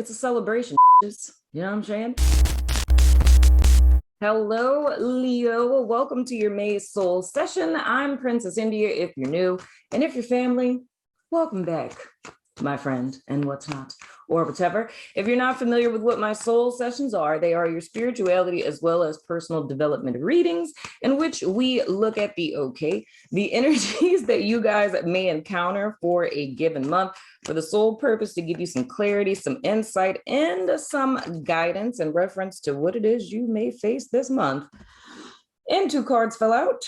It's a celebration, bitches. You know what I'm saying? Hello, Leo. Welcome to your May Soul session. I'm Princess India if you're new, and if you're family, welcome back, my friend, and what's not, or whatever. If you're not familiar with what my soul sessions are, they are your spirituality as well as personal development readings in which we look at the energies that you guys may encounter for a given month for the sole purpose to give you some clarity, some insight, and some guidance in reference to what it is you may face this month. And two cards fell out.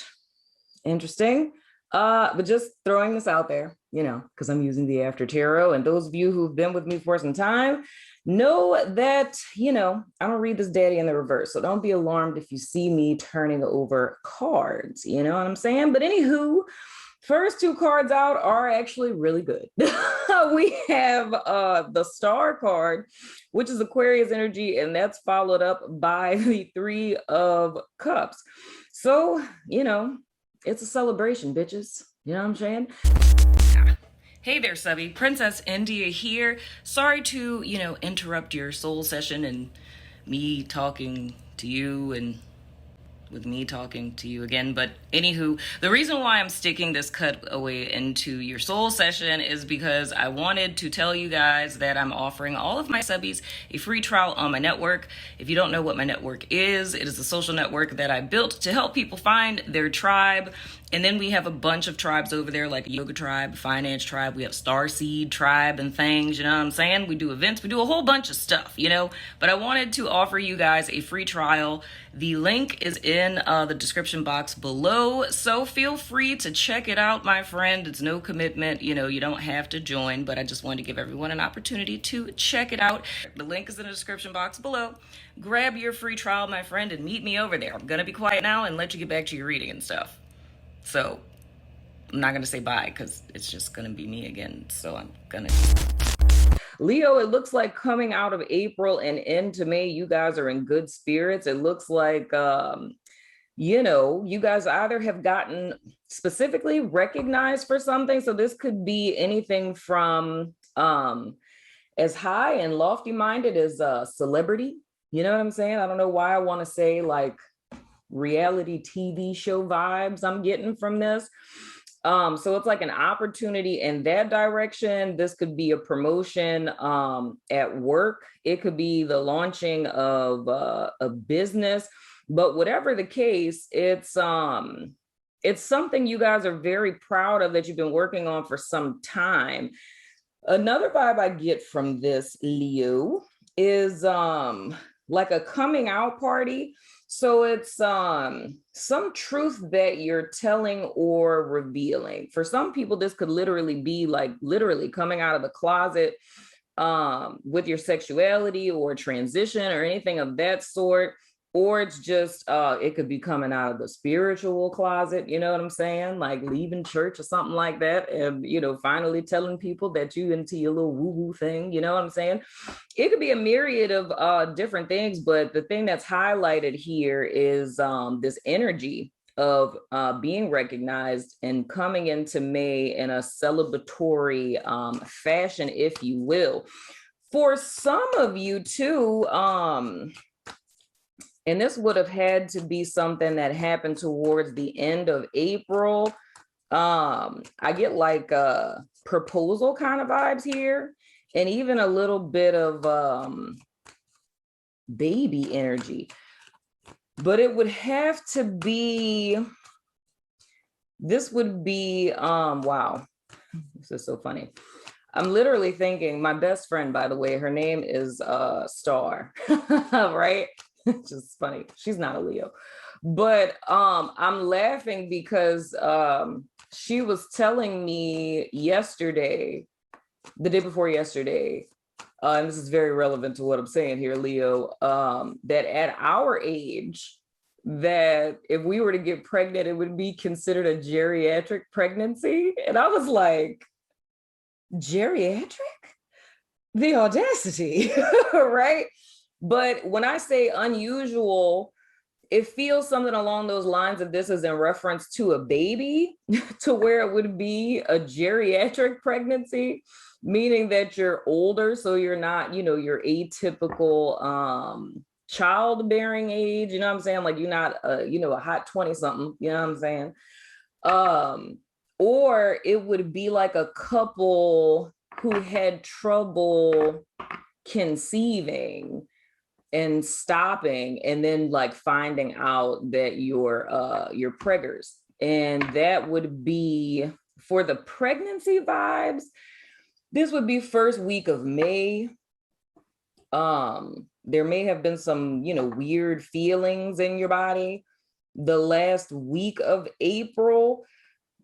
Interesting. But just throwing this out there, because I'm using the After Tarot, and those of you who've been with me for some time know that, I don't read this daddy in the reverse. So don't be alarmed if you see me turning over cards, you know what I'm saying? But anywho, first two cards out are actually really good. We have the Star card, which is Aquarius energy, and that's followed up by the Three of Cups. So, it's a celebration, bitches. You know what I'm saying? Hey there, subby. Princess India here. Sorry to, interrupt your soul session and me talking to you and with me talking to you again. But anywho, the reason why I'm sticking this cutaway into your soul session is because I wanted to tell you guys that I'm offering all of my subbies a free trial on my network. If you don't know what my network is, it is a social network that I built to help people find their tribe. And then we have a bunch of tribes over there, like Yoga Tribe, Finance Tribe. We have Starseed Tribe and things, you know what I'm saying? We do events. We do a whole bunch of stuff, But I wanted to offer you guys a free trial. The link is in the description box below. So feel free to check it out, my friend. It's no commitment. You don't have to join, but I just wanted to give everyone an opportunity to check it out. The link is in the description box below. Grab your free trial, my friend, and meet me over there. I'm going to be quiet now and let you get back to your reading and stuff. So I'm not going to say bye because it's just going to be me again. So I'm going to. Leo, it looks like coming out of April and into May, you guys are in good spirits. It looks like, you guys either have gotten specifically recognized for something. So this could be anything from as high and lofty minded as a celebrity. You know what I'm saying? I don't know why I want to say like reality TV show vibes I'm getting from this. So it's like an opportunity in that direction. This could be a promotion at work. It could be the launching of a business. But whatever the case, it's something you guys are very proud of that you've been working on for some time. Another vibe I get from this, Leo, is like a coming out party. So it's some truth that you're telling or revealing. For some people, this could literally be like literally coming out of the closet with your sexuality or transition or anything of that sort. Or it's just, it could be coming out of the spiritual closet, you know what I'm saying? Like leaving church or something like that. And, finally telling people that you into your little woo-woo thing, you know what I'm saying? It could be a myriad of different things, but the thing that's highlighted here is this energy of being recognized and coming into May in a celebratory fashion, if you will. For some of you too, and this would have had to be something that happened towards the end of April. I get like proposal kind of vibes here, and even a little bit of baby energy. But it would have to be, this would be, wow, this is so funny. I'm literally thinking, my best friend, by the way, her name is Star, right? Just funny. She's not a Leo, but I'm laughing because she was telling me yesterday, the day before yesterday, and this is very relevant to what I'm saying here, Leo, that at our age, that if we were to get pregnant, it would be considered a geriatric pregnancy. And I was like, geriatric? The audacity, right? But when I say unusual, it feels something along those lines if this is in reference to a baby, to where it would be a geriatric pregnancy, meaning that you're older, so you're not, your atypical childbearing age, you know what I'm saying? Like you're not a hot 20 something, you know what I'm saying? Or it would be like a couple who had trouble conceiving and stopping, and then like finding out that you're preggers. And that would be for the pregnancy vibes. This would be first week of May. There may have been some, weird feelings in your body the last week of April,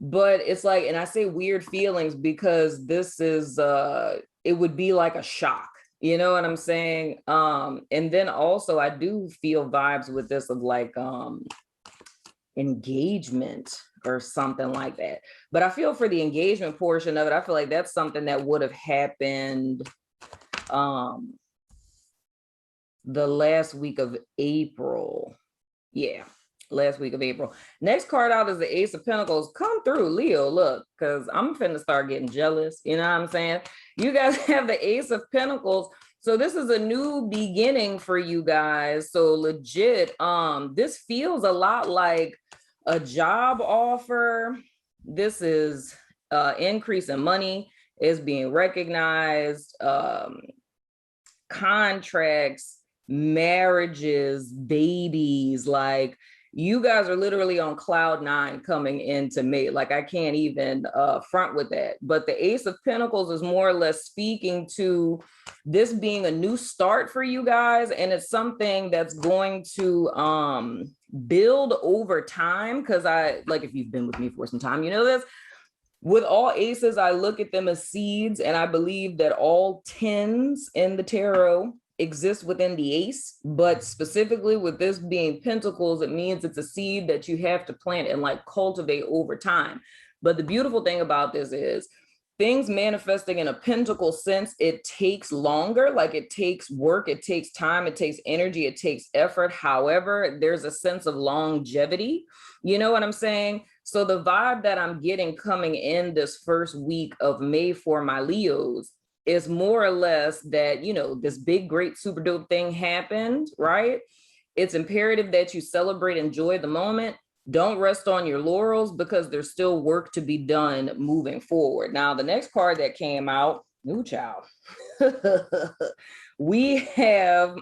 but it's like, and I say weird feelings because this is, it would be like a shock. You know what I'm saying? And then also I do feel vibes with this of like engagement or something like that. But I feel for the engagement portion of it, I feel like that's something that would have happened the last week of April. Yeah, last week of April. Next card out is the Ace of Pentacles. Come through, Leo, look, because I'm finna start getting jealous. You know what I'm saying? You guys have the Ace of Pentacles. So this is a new beginning for you guys. So legit, this feels a lot like a job offer. This is increase in money is being recognized, contracts, marriages, babies, like you guys are literally on cloud 9 coming into May. Like I can't even front with that. But the Ace of Pentacles is more or less speaking to this being a new start for you guys. And it's something that's going to build over time. Because if you've been with me for some time, you know this. With all aces, I look at them as seeds. And I believe that all 10s in the tarot exist within the ace, but specifically with this being pentacles, it means it's a seed that you have to plant and like cultivate over time. But the beautiful thing about this is things manifesting in a pentacle sense, it takes longer, like it takes work, it takes time, it takes energy, it takes effort. However, there's a sense of longevity. You know what I'm saying? So the vibe that I'm getting coming in this first week of May for my Leos is more or less that, this big, great, super dope thing happened, right? It's imperative that you celebrate, enjoy the moment. Don't rest on your laurels because there's still work to be done moving forward. Now, the next card that came out, ooh, child. We have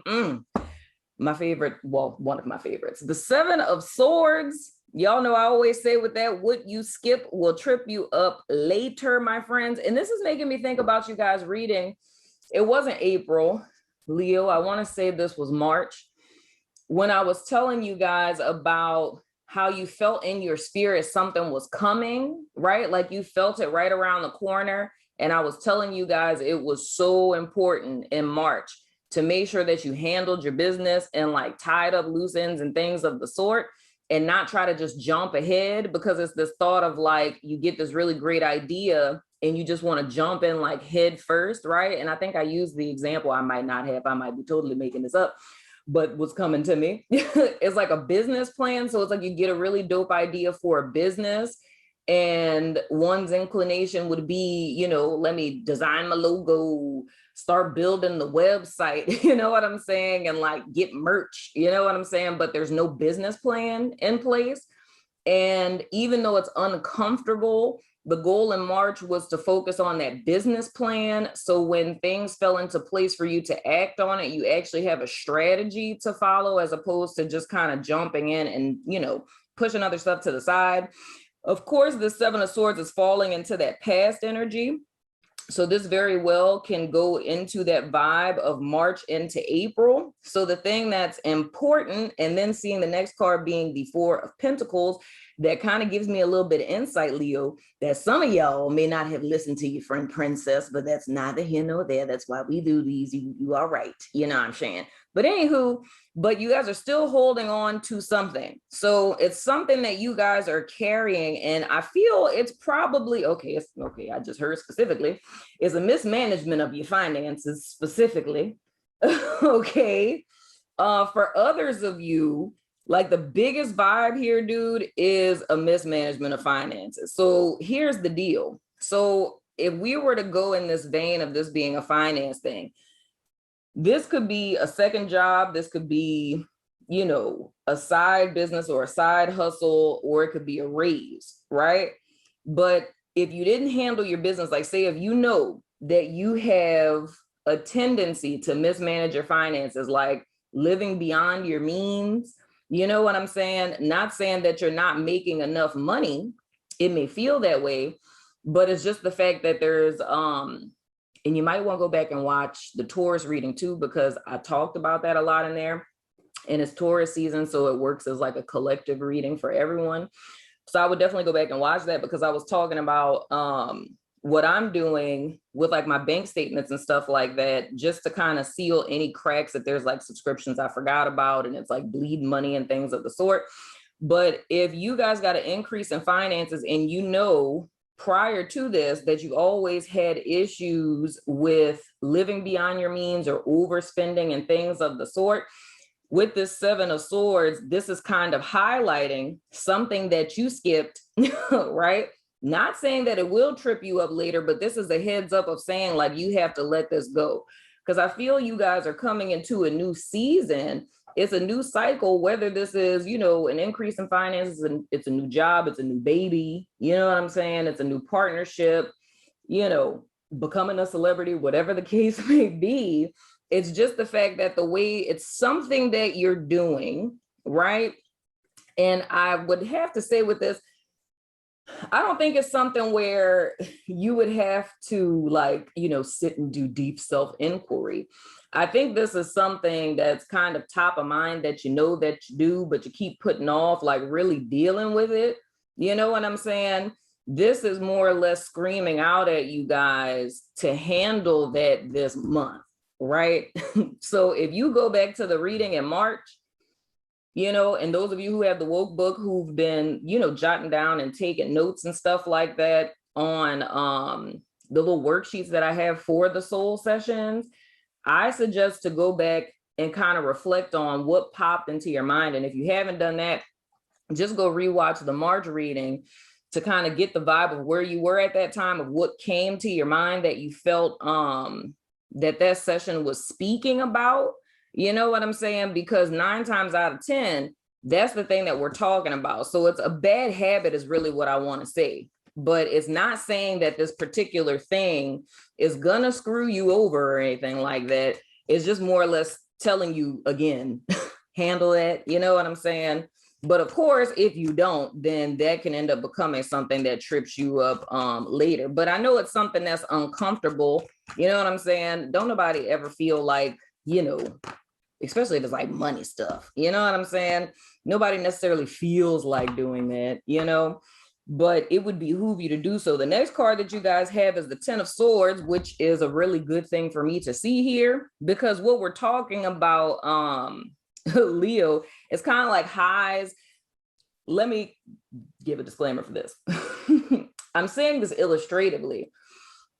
my favorite, well, one of my favorites, the Seven of Swords. Y'all know I always say with that, what you skip will trip you up later, my friends. And this is making me think about you guys reading. It wasn't April, Leo. I want to say this was March, when I was telling you guys about how you felt in your spirit something was coming, right? Like you felt it right around the corner. And I was telling you guys it was so important in March to make sure that you handled your business and like tied up loose ends and things of the sort, and not try to just jump ahead, because it's this thought of like, you get this really great idea and you just want to jump in like head first, right? And I think I used the example, I might not have, I might be totally making this up, but what's coming to me, it's like a business plan. So it's like you get a really dope idea for a business, and one's inclination would be, let me design my logo, start building the website, you know what I'm saying? And like get merch, you know what I'm saying? But there's no business plan in place. And even though it's uncomfortable, the goal in March was to focus on that business plan. So when things fell into place for you to act on it, you actually have a strategy to follow, as opposed to just kind of jumping in and, pushing other stuff to the side. Of course, the Seven of Swords is falling into that past energy. So this very well can go into that vibe of March into April. So the thing that's important, and then seeing the next card being the Four of Pentacles, that kind of gives me a little bit of insight, Leo, that some of y'all may not have listened to your friend Princess, but that's neither here nor there. That's why we do these. You are right. You know what I'm saying? But anywho, but you guys are still holding on to something. So it's something that you guys are carrying. And I feel it's probably, okay, I just heard specifically, is a mismanagement of your finances specifically. Okay. For others of you, Like the biggest vibe here, dude, is a mismanagement of finances. So here's the deal. So if we were to go in this vein of this being a finance thing, this could be a second job. This could be, you know, a side business or a side hustle, or it could be a raise, right? But if you didn't handle your business, like say, if you know that you have a tendency to mismanage your finances, like living beyond your means, you know what I'm saying? Not saying that you're not making enough money. It may feel that way, but it's just the fact that there's, and you might want to go back and watch the Taurus reading too, because I talked about that a lot in there. And it's Taurus season, so it works as like a collective reading for everyone. So I would definitely go back and watch that, because I was talking about what I'm doing with like my bank statements and stuff like that, just to kind of seal any cracks if there's like subscriptions I forgot about and it's like bleed money and things of the sort. But if you guys got an increase in finances and you know prior to this that you always had issues with living beyond your means or overspending and things of the sort, with this Seven of Swords, this is kind of highlighting something that you skipped, right? Not saying that it will trip you up later, but this is a heads up of saying like you have to let this go. Because I feel you guys are coming into a new season. It's a new cycle, whether this is, you know, an increase in finances, and it's a new job, it's a new baby, you know what I'm saying? It's a new partnership, you know, becoming a celebrity, whatever the case may be. It's just the fact that the way it's something that you're doing, right? And I would have to say with this, I don't think it's something where you would have to like, you know, sit and do deep self-inquiry. I think this is something that's kind of top of mind that you know that you do, but you keep putting off like really dealing with it. You know what I'm saying? This is more or less screaming out at you guys to handle that this month, right? So if you go back to the reading in March, you know, and those of you who have the Wokebook, who've been, you know, jotting down and taking notes and stuff like that on the little worksheets that I have for the soul sessions, I suggest to go back and kind of reflect on what popped into your mind. And if you haven't done that, just go rewatch the March reading to kind of get the vibe of where you were at that time, of what came to your mind that you felt that session was speaking about. You know what I'm saying? Because 9 times out of 10, that's the thing that we're talking about. So it's a bad habit is really what I want to say. But it's not saying that this particular thing is going to screw you over or anything like that. It's just more or less telling you, again, handle that. You know what I'm saying? But of course, if you don't, then that can end up becoming something that trips you up later. But I know it's something that's uncomfortable. You know what I'm saying? Don't nobody ever feel like, you know, especially if it's like money stuff, you know what I'm saying? Nobody necessarily feels like doing that, you know, but it would behoove you to do so. The next card that you guys have is the Ten of Swords, which is a really good thing for me to see here, because what we're talking about, Leo, is kind of like highs. Let me give a disclaimer for this. I'm saying this illustratively.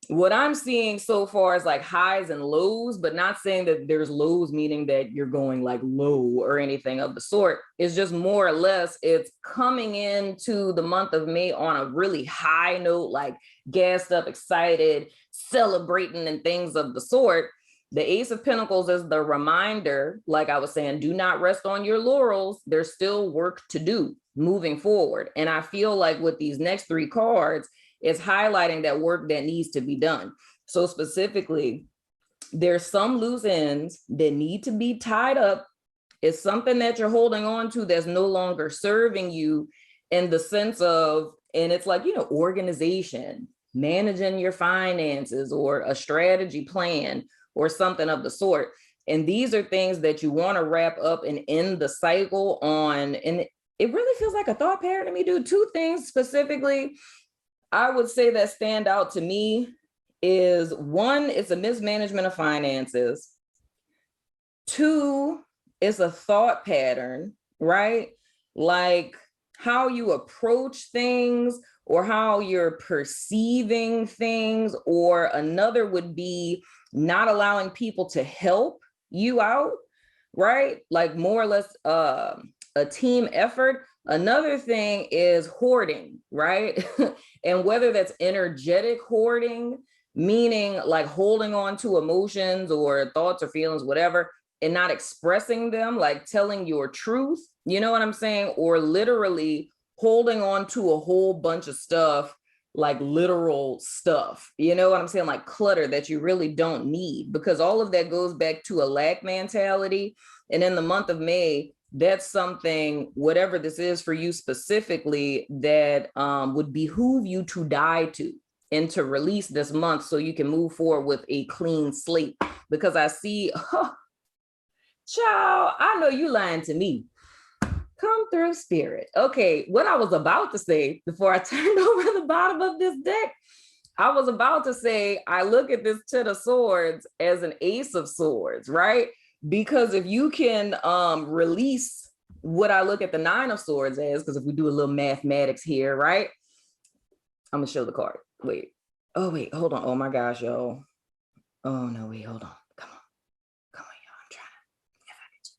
What I'm seeing so far is like highs and lows, but not saying that there's lows, meaning that you're going like low or anything of the sort. It's just more or less, it's coming into the month of May on a really high note, like gassed up, excited, celebrating and things of the sort. The Ace of Pentacles is the reminder, like I was saying, do not rest on your laurels. There's still work to do moving forward. And I feel like with these next 3 cards, it's highlighting that work that needs to be done. So specifically, there's some loose ends that need to be tied up. It's something that you're holding on to that's no longer serving you in the sense of, and it's like, you know, organization, managing your finances, or a strategy plan, or something of the sort. And these are things that you want to wrap up and end the cycle on. And it really feels like a thought pattern to me, dude. 2 things specifically I would say that stand out to me is 1, it's a mismanagement of finances. 2, it's a thought pattern, right? Like how you approach things or how you're perceiving things, or another would be not allowing people to help you out, right? Like more or less, a team effort. Another thing is hoarding, right? And whether that's energetic hoarding, meaning like holding on to emotions or thoughts or feelings, whatever, and not expressing them, like telling your truth, you know what I'm saying? Or literally holding on to a whole bunch of stuff, like literal stuff, you know what I'm saying? Like clutter that you really don't need, because all of that goes back to a lack mentality. And in the month of May, that's something, whatever this is for you specifically, that would behoove you to die to and to release this month so you can move forward with a clean slate. Because I see, child, I know you lying to me. Come through, spirit. Okay, what I was about to say before I turned over the bottom of this deck, I was about to say, I look at this Ten of Swords as an Ace of Swords, right? Because if you can release what I look at the Nine of Swords as, because if we do a little mathematics here, right? I'm gonna show the card. Wait. Oh, wait, hold on. Oh my gosh, y'all. Oh no, wait, hold on. Come on, y'all. I'm trying to,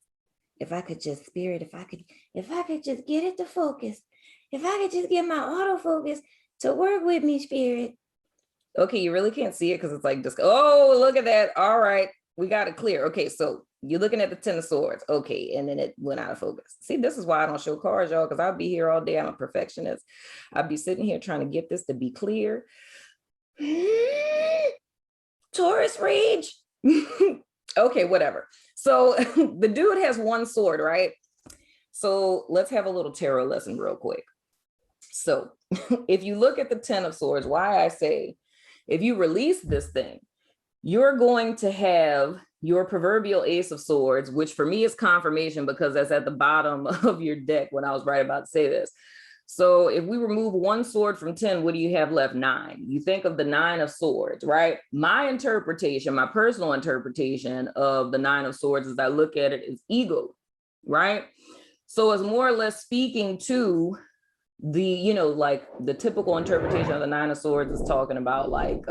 if I could just spirit, if I could just get it to focus, if I could just get my autofocus to work with me, spirit. Okay, you really can't see it because it's like just, oh, look at that. All right, we got it clear. Okay, so you're looking at the Ten of Swords. Okay, and then it went out of focus. See, this is why I don't show cards, y'all, because I'll be here all day. I'm a perfectionist. I'll be sitting here trying to get this to be clear. Taurus rage. Okay, whatever. So the dude has one sword, right? So let's have a little tarot lesson real quick. So if you look at the Ten of Swords, why I say, if you release this thing, you're going to have your proverbial Ace of Swords, which for me is confirmation because that's at the bottom of your deck when I was right about to say this. So if we remove one sword from 10, what do you have left? 9. You think of the Nine of Swords, right? My interpretation, my personal interpretation of the Nine of Swords as I look at it is ego, right? So it's more or less speaking to the, you know, like the typical interpretation of the Nine of Swords is talking about like,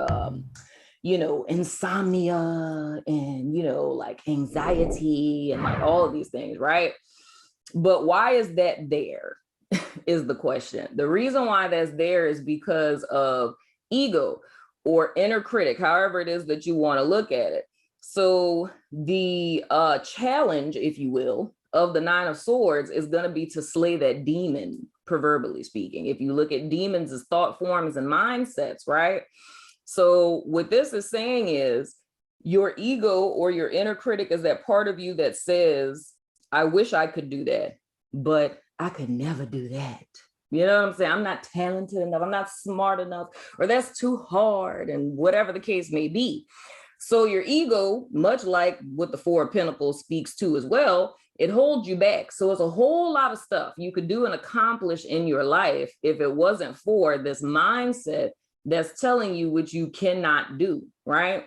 you know, insomnia and, you know, like anxiety and like all of these things, right? But why is that there is the question. The reason why that's there is because of ego or inner critic, however it is that you want to look at it. So the challenge, if you will, of the Nine of Swords is going to be to slay that demon, proverbially speaking. If you look at demons as thought forms and mindsets, right? So what this is saying is your ego or your inner critic is that part of you that says, I wish I could do that, but I could never do that. You know what I'm saying? I'm not talented enough. I'm not smart enough, or that's too hard, and whatever the case may be. So your ego, much like what the Four of Pentacles speaks to as well, it holds you back. So it's a whole lot of stuff you could do and accomplish in your life if it wasn't for this mindset that's telling you what you cannot do, right?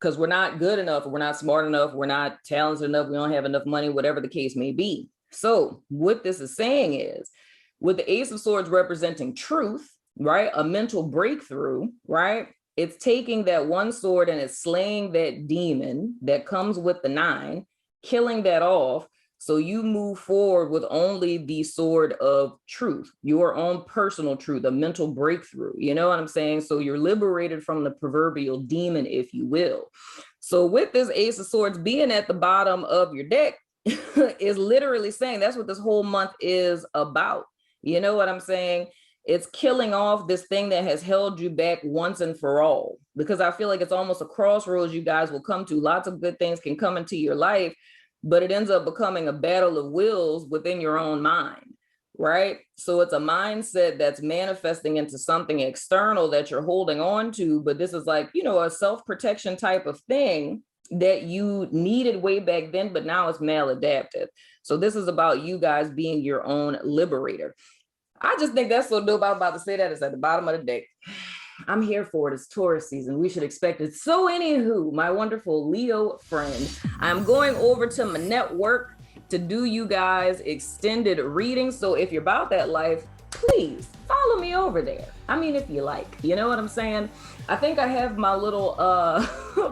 Because we're not good enough, or we're not smart enough, we're not talented enough, we don't have enough money, whatever the case may be. So what this is saying is, with the Ace of Swords representing truth, right? A mental breakthrough, right? It's taking that one sword and it's slaying that demon that comes with the 9, killing that off. So you move forward with only the sword of truth, your own personal truth, a mental breakthrough. You know what I'm saying? So you're liberated from the proverbial demon, if you will. So with this Ace of Swords being at the bottom of your deck, is literally saying that's what this whole month is about. You know what I'm saying? It's killing off this thing that has held you back once and for all, because I feel like it's almost a crossroads you guys will come to. Lots of good things can come into your life, but it ends up becoming a battle of wills within your own mind, right? So it's a mindset that's manifesting into something external that you're holding on to, but this is like, you know, a self-protection type of thing that you needed way back then, but now it's maladaptive. So this is about you guys being your own liberator. I just think that's so dope. I'm about to say that. It's at the bottom of the deck. I'm here for it. It's Taurus season. We should expect it. So anywho, my wonderful Leo friend, I'm going over to my network to do you guys extended readings. So if you're about that life, please follow me over there. I mean, if you like, you know what I'm saying? I think I have my little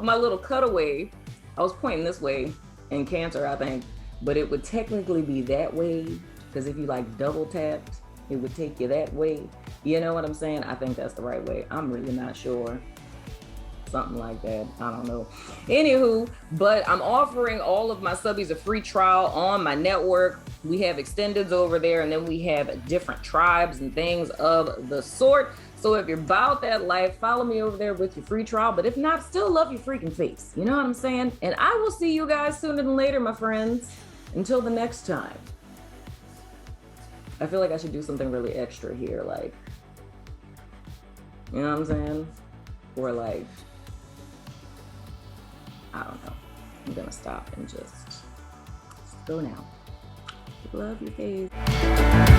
my little cutaway. I was pointing this way in Cancer, I think, but it would technically be that way Because if you like double tapped, it would take you that way. You know what I'm saying? I think that's the right way. I'm really not sure. Something like that. I don't know. Anywho, but I'm offering all of my subbies a free trial on my network. We have extendeds over there, and then we have different tribes and things of the sort. So if you're about that life, follow me over there with your free trial. But if not, still love your freaking face. You know what I'm saying? And I will see you guys sooner than later, my friends. Until the next time. I feel like I should do something really extra here, like, you know what I'm saying? Or like, I don't know. I'm gonna stop and just go now. Love your face.